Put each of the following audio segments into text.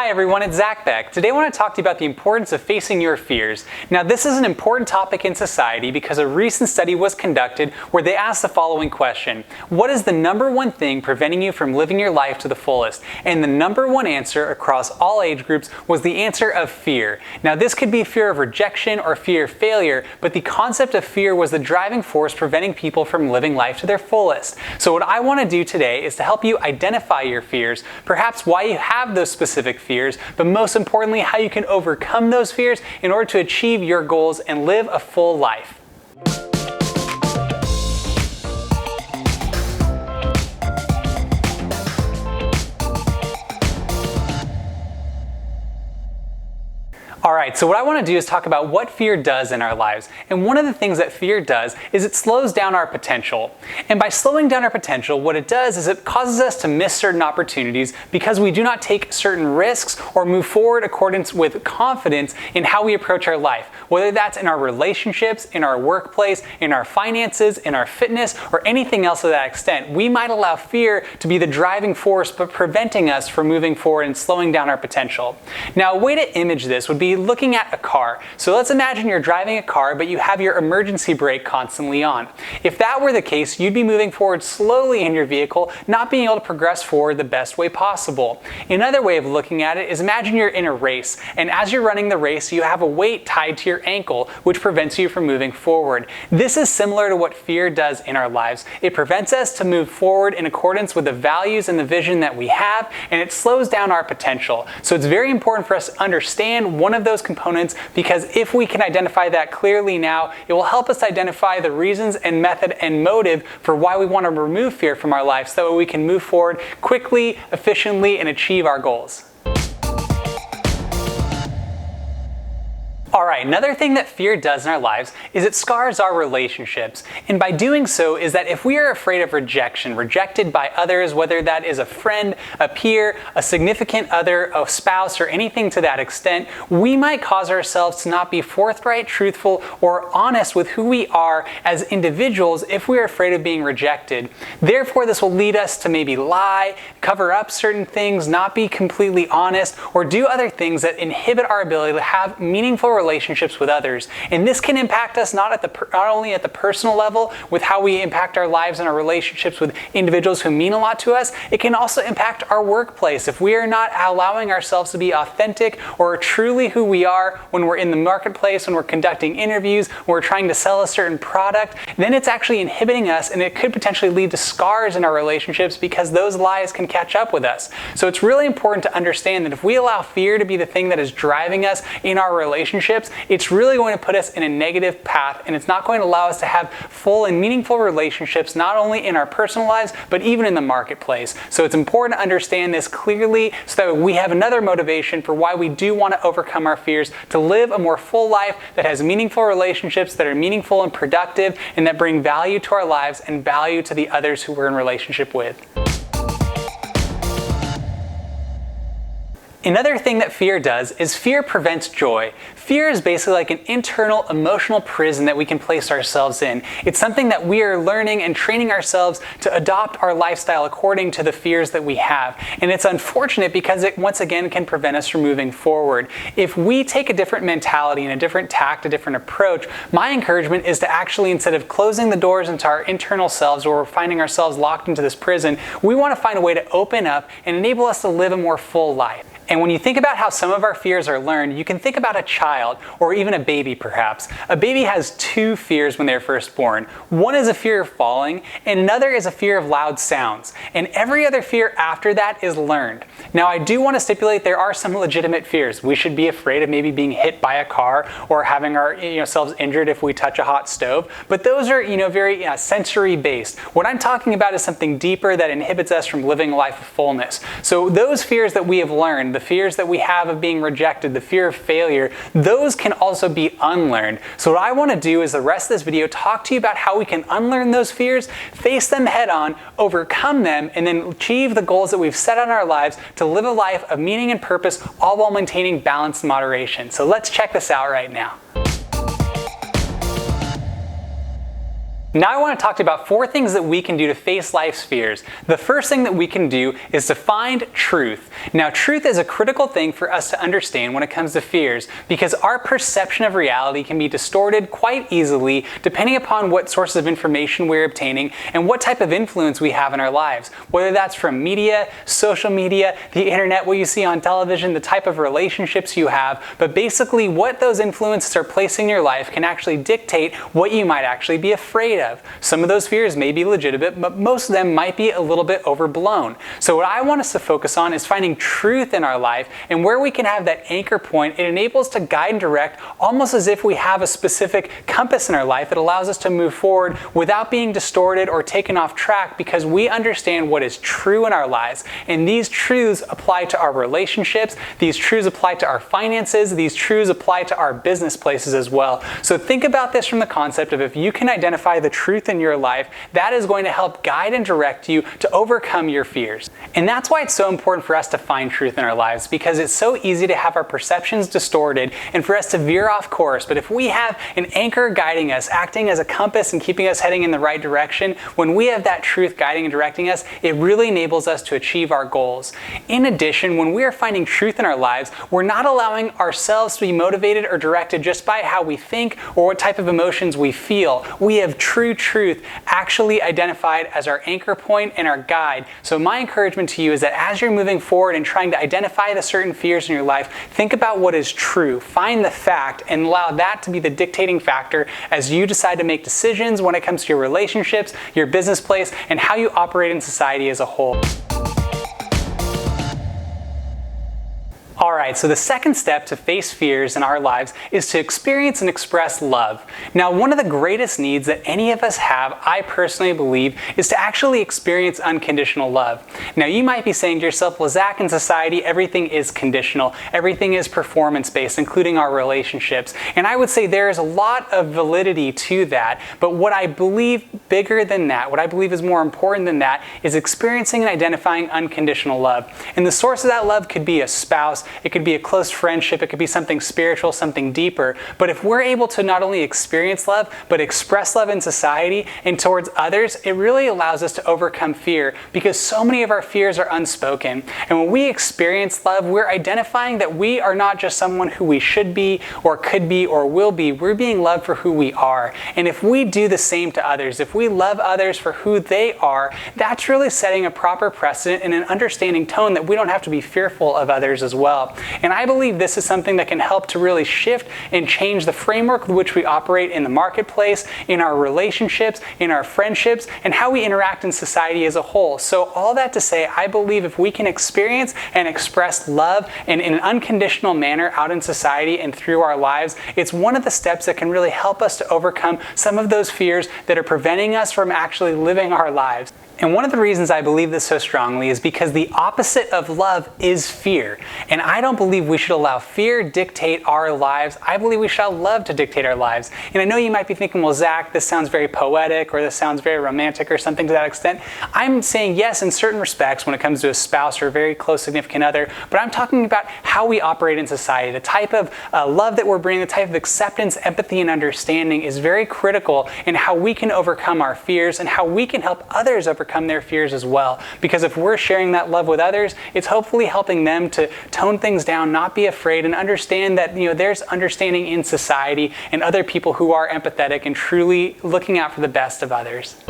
Hi everyone, it's Zack Beck. Today I want to talk to you about the importance of facing your fears. Now this is an important topic in society because a recent study was conducted where they asked the following question: what is the number one thing preventing you from living your life to the fullest? And the number one answer across all age groups was the answer of fear. Now this could be fear of rejection or fear of failure, but the concept of fear was the driving force preventing people from living life to their fullest. So what I want to do today is to help you identify your fears, perhaps why you have those specific fears, but most importantly, how you can overcome those fears in order to achieve your goals and live a full life. Alright, so what I want to do is talk about what fear does in our lives. And one of the things that fear does is it slows down our potential. And by slowing down our potential, what it does is it causes us to miss certain opportunities because we do not take certain risks or move forward accordance with confidence in how we approach our life. Whether that's in our relationships, in our workplace, in our finances, in our fitness, or anything else to that extent, we might allow fear to be the driving force but preventing us from moving forward and slowing down our potential. Now, a way to image this would be looking at a car. So let's imagine you're driving a car, but you have your emergency brake constantly on. If that were the case, you'd be moving forward slowly in your vehicle, not being able to progress forward the best way possible. Another way of looking at it is imagine you're in a race, and as you're running the race, you have a weight tied to your ankle, which prevents you from moving forward. This is similar to what fear does in our lives. It prevents us to move forward in accordance with the values and the vision that we have, and it slows down our potential. So it's very important for us to understand one of those components, because if we can identify that clearly now, it will help us identify the reasons and method and motive for why we want to remove fear from our life so that we can move forward quickly, efficiently, and achieve our goals. Alright, another thing that fear does in our lives is it scars our relationships. And by doing so is that if we are afraid of rejection, rejected by others, whether that is a friend, a peer, a significant other, a spouse, or anything to that extent, we might cause ourselves to not be forthright, truthful, or honest with who we are as individuals if we are afraid of being rejected. Therefore, this will lead us to maybe lie, cover up certain things, not be completely honest, or do other things that inhibit our ability to have meaningful relationships with others. And this can impact us not only at the personal level with how we impact our lives and our relationships with individuals who mean a lot to us, it can also impact our workplace. If we are not allowing ourselves to be authentic or truly who we are when we're in the marketplace, when we're conducting interviews, when we're trying to sell a certain product, then it's actually inhibiting us, and it could potentially lead to scars in our relationships because those lies can catch up with us. So it's really important to understand that if we allow fear to be the thing that is driving us in our relationships, it's really going to put us in a negative path, and it's not going to allow us to have full and meaningful relationships, not only in our personal lives, but even in the marketplace. So it's important to understand this clearly so that we have another motivation for why we do want to overcome our fears, to live a more full life that has meaningful relationships that are meaningful and productive and that bring value to our lives and value to the others who we're in relationship with. Another thing that fear does is fear prevents joy. Fear is basically like an internal emotional prison that we can place ourselves in. It's something that we are learning and training ourselves to adopt our lifestyle according to the fears that we have. And it's unfortunate because it once again can prevent us from moving forward. If we take a different mentality and a different tact, a different approach, my encouragement is to actually, instead of closing the doors into our internal selves where we're finding ourselves locked into this prison, we want to find a way to open up and enable us to live a more full life. And when you think about how some of our fears are learned, you can think about a child or even a baby perhaps. A baby has two fears when they're first born. One is a fear of falling, and another is a fear of loud sounds. And every other fear after that is learned. Now, I do want to stipulate there are some legitimate fears. We should be afraid of maybe being hit by a car or having ourselves injured if we touch a hot stove. But those are very sensory based. What I'm talking about is something deeper that inhibits us from living a life of fullness. So those fears that we have learned, the fears that we have of being rejected, the fear of failure, those can also be unlearned. So what I want to do is the rest of this video talk to you about how we can unlearn those fears, face them head on, overcome them, and then achieve the goals that we've set on our lives to live a life of meaning and purpose, all while maintaining balance and moderation. So let's check this out right now. Now I want to talk to you about 4 things that we can do to face life's fears. The first thing that we can do is to find truth. Now, truth is a critical thing for us to understand when it comes to fears, because our perception of reality can be distorted quite easily depending upon what sources of information we're obtaining and what type of influence we have in our lives. Whether that's from media, social media, the internet, what you see on television, the type of relationships you have, but basically what those influences are placing in your life can actually dictate what you might actually be afraid of. Some of those fears may be legitimate, but most of them might be a little bit overblown. So what I want us to focus on is finding truth in our life, and where we can have that anchor point, it enables to guide and direct almost as if we have a specific compass in our life that allows us to move forward without being distorted or taken off track, because we understand what is true in our lives. And these truths apply to our relationships, these truths apply to our finances, these truths apply to our business places as well. So think about this from the concept of, if you can identify the truth in your life, that is going to help guide and direct you to overcome your fears. And that's why it's so important for us to find truth in our lives, because it's so easy to have our perceptions distorted and for us to veer off course. But if we have an anchor guiding us, acting as a compass and keeping us heading in the right direction, when we have that truth guiding and directing us, it really enables us to achieve our goals. In addition, when we are finding truth in our lives, we're not allowing ourselves to be motivated or directed just by how we think or what type of emotions we feel. We have true truth actually identified as our anchor point and our guide. So my encouragement to you is that as you're moving forward and trying to identify the certain fears in your life, think about what is true, find the fact, and allow that to be the dictating factor as you decide to make decisions when it comes to your relationships, your business place, and how you operate in society as a whole. Alright, so the second step to face fears in our lives is to experience and express love. Now, one of the greatest needs that any of us have, I personally believe, is to actually experience unconditional love. Now, you might be saying to yourself, well, Zach, in society, everything is conditional. Everything is performance-based, including our relationships. And I would say there is a lot of validity to that, but what I believe bigger than that, what I believe is more important than that, is experiencing and identifying unconditional love. And the source of that love could be a spouse, it could be a close friendship, it could be something spiritual, something deeper. But if we're able to not only experience love, but express love in society and towards others, it really allows us to overcome fear, because so many of our fears are unspoken. And when we experience love, we're identifying that we are not just someone who we should be or could be or will be. We're being loved for who we are. And if we do the same to others, if we love others for who they are, that's really setting a proper precedent and an understanding tone that we don't have to be fearful of others as well. And I believe this is something that can help to really shift and change the framework with which we operate in the marketplace, in our relationships, in our friendships, and how we interact in society as a whole. So all that to say, I believe if we can experience and express love in an unconditional manner out in society and through our lives, it's one of the steps that can really help us to overcome some of those fears that are preventing us from actually living our lives. And one of the reasons I believe this so strongly is because the opposite of love is fear. And I don't believe we should allow fear dictate our lives. I believe we should allow love to dictate our lives. And I know you might be thinking, well, Zach, this sounds very poetic, or this sounds very romantic, or something to that extent. I'm saying yes in certain respects when it comes to a spouse or a very close significant other, but I'm talking about how we operate in society. The type of love that we're bringing, the type of acceptance, empathy, and understanding is very critical in how we can overcome our fears and how we can help others overcome their fears as well. Because if we're sharing that love with others, it's hopefully helping them to tone things down, not be afraid, and understand that there's understanding in society and other people who are empathetic and truly looking out for the best of others.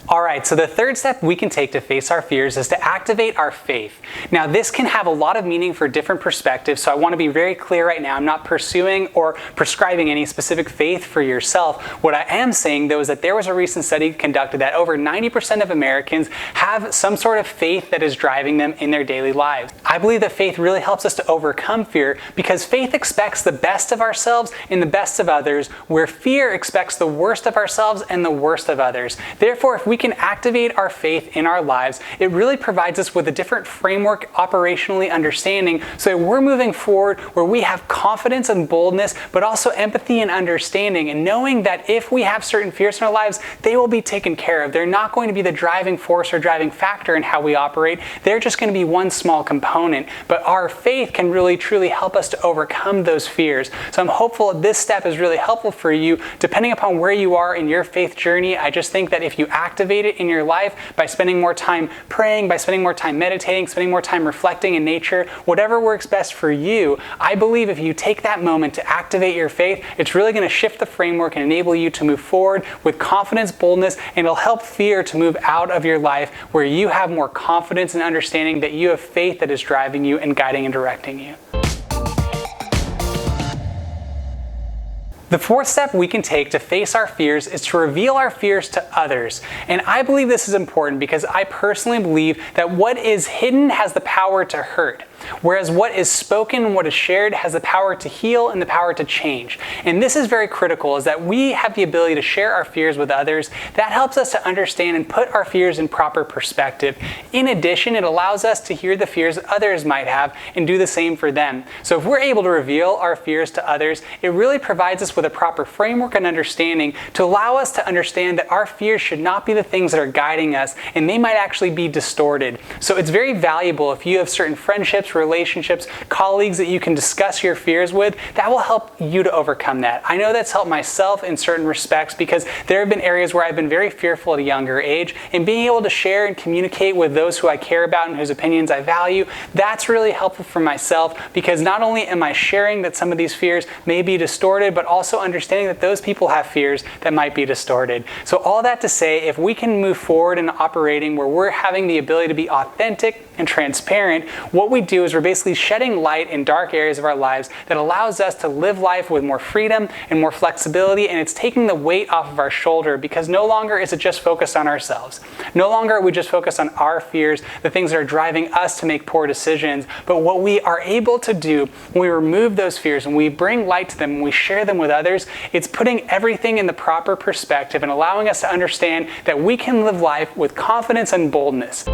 Alright, so the third step we can take to face our fears is to activate our faith. Now, this can have a lot of meaning for different perspectives, so I want to be very clear right now. I'm not pursuing or prescribing any specific faith for yourself. What I am saying, though, is that there was a recent study conducted that over 90% of Americans have some sort of faith that is driving them in their daily lives. I believe that faith really helps us to overcome fear, because faith expects the best of ourselves and the best of others, where fear expects the worst of ourselves and the worst of others. Therefore, if we can can activate our faith in our lives, it really provides us with a different framework, operationally understanding, so that we're moving forward where we have confidence and boldness, but also empathy and understanding, and knowing that if we have certain fears in our lives, they will be taken care of. They're not going to be the driving force or driving factor in how we operate. They're just going to be one small component, but our faith can really truly help us to overcome those fears. So I'm hopeful this step is really helpful for you, depending upon where you are in your faith journey. I just think that if you activate it in your life by spending more time praying, by spending more time meditating, spending more time reflecting in nature, whatever works best for you, I believe if you take that moment to activate your faith, it's really going to shift the framework and enable you to move forward with confidence, boldness, and it'll help fear to move out of your life, where you have more confidence and understanding that you have faith that is driving you and guiding and directing you. The fourth step we can take to face our fears is to reveal our fears to others. And I believe this is important because I personally believe that what is hidden has the power to hurt, whereas what is spoken, what is shared, has the power to heal and the power to change. And this is very critical, is that we have the ability to share our fears with others. That helps us to understand and put our fears in proper perspective. In addition, it allows us to hear the fears that others might have and do the same for them. So if we're able to reveal our fears to others, it really provides us with a proper framework and understanding to allow us to understand that our fears should not be the things that are guiding us, and they might actually be distorted. So it's very valuable if you have certain friendships, relationships, colleagues that you can discuss your fears with. That will help you to overcome that. I know that's helped myself in certain respects, because there have been areas where I've been very fearful at a younger age, and being able to share and communicate with those who I care about and whose opinions I value, that's really helpful for myself, because not only am I sharing that some of these fears may be distorted, but also understanding that those people have fears that might be distorted. So all that to say, if we can move forward in operating where we're having the ability to be authentic and transparent, what we do is we're basically shedding light in dark areas of our lives that allows us to live life with more freedom and more flexibility, and it's taking the weight off of our shoulder, because no longer is it just focused on ourselves. No longer are we just focused on our fears, the things that are driving us to make poor decisions, but what we are able to do when we remove those fears and we bring light to them and we share them with others, it's putting everything in the proper perspective and allowing us to understand that we can live life with confidence and boldness.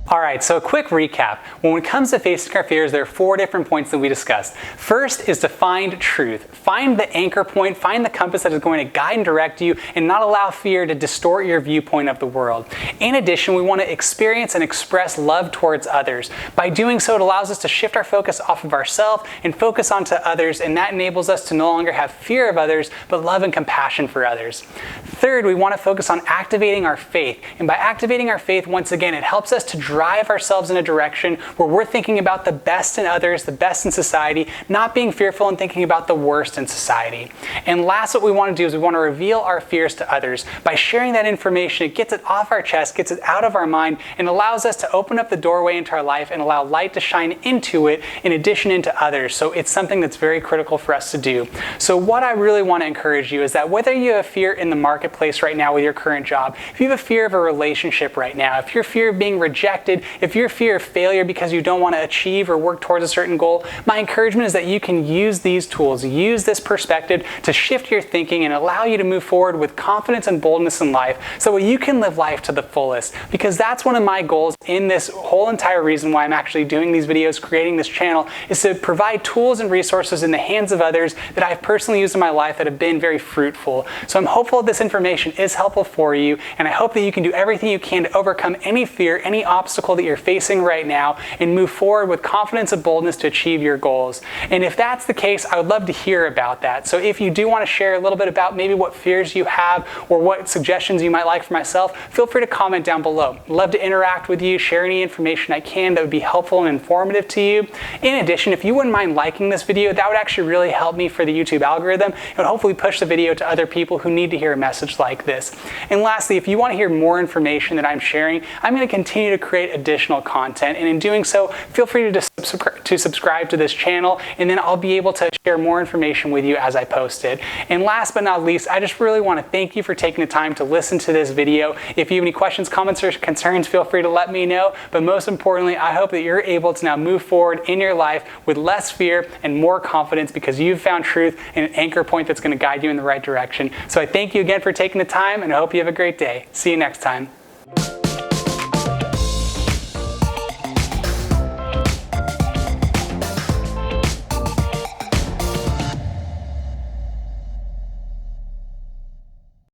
Alright, so a quick recap. When it comes to facing our fears, there are 4 different points that we discussed. First is to find truth. Find the anchor point, find the compass that is going to guide and direct you and not allow fear to distort your viewpoint of the world. In addition, we want to experience and express love towards others. By doing so, it allows us to shift our focus off of ourselves and focus onto others, and that enables us to no longer have fear of others, but love and compassion for others. Third, we want to focus on activating our faith. And by activating our faith, once again, it helps us to drive ourselves in a direction where we're thinking about the best in others, the best in society, not being fearful and thinking about the worst in society. And last, what we want to do is we want to reveal our fears to others. By sharing that information, it gets it off our chest, gets it out of our mind, and allows us to open up the doorway into our life and allow light to shine into it in addition into others. So it's something that's very critical for us to do. So what I really want to encourage you is that whether you have fear in the marketplace right now with your current job, if you have a fear of a relationship right now, if you're fear of being rejected, if you're fear of failure because you don't want to achieve or work towards a certain goal, my encouragement is that you can use these tools, use this perspective to shift your thinking and allow you to move forward with confidence and boldness in life so you can live life to the fullest. Because that's one of my goals in this whole entire reason why I'm actually doing these videos, creating this channel, is to provide tools and resources in the hands of others that I've personally used in my life that have been very fruitful. So I'm hopeful this information is helpful for you, and I hope that you can do everything you can to overcome any fear, any obstacle that you're facing right now, and move forward with confidence and boldness to achieve your goals. And if that's the case, I would love to hear about that. So if you do want to share a little bit about maybe what fears you have or what suggestions you might like for myself, feel free to comment down below. I'd love to interact with you, share any information I can that would be helpful and informative to you. In addition, if you wouldn't mind liking this video, that would actually really help me for the YouTube algorithm and hopefully push the video to other people who need to hear a message like this. And lastly, if you want to hear more information that I'm sharing, I'm going to continue to create additional content. And in doing so, feel free to subscribe to this channel, and then I'll be able to share more information with you as I post it. And last but not least, I just really want to thank you for taking the time to listen to this video. If you have any questions, comments, or concerns, feel free to let me know. But most importantly, I hope that you're able to now move forward in your life with less fear and more confidence, because you've found truth and an anchor point that's going to guide you in the right direction. So I thank you again for taking the time, and I hope you have a great day. See you next time.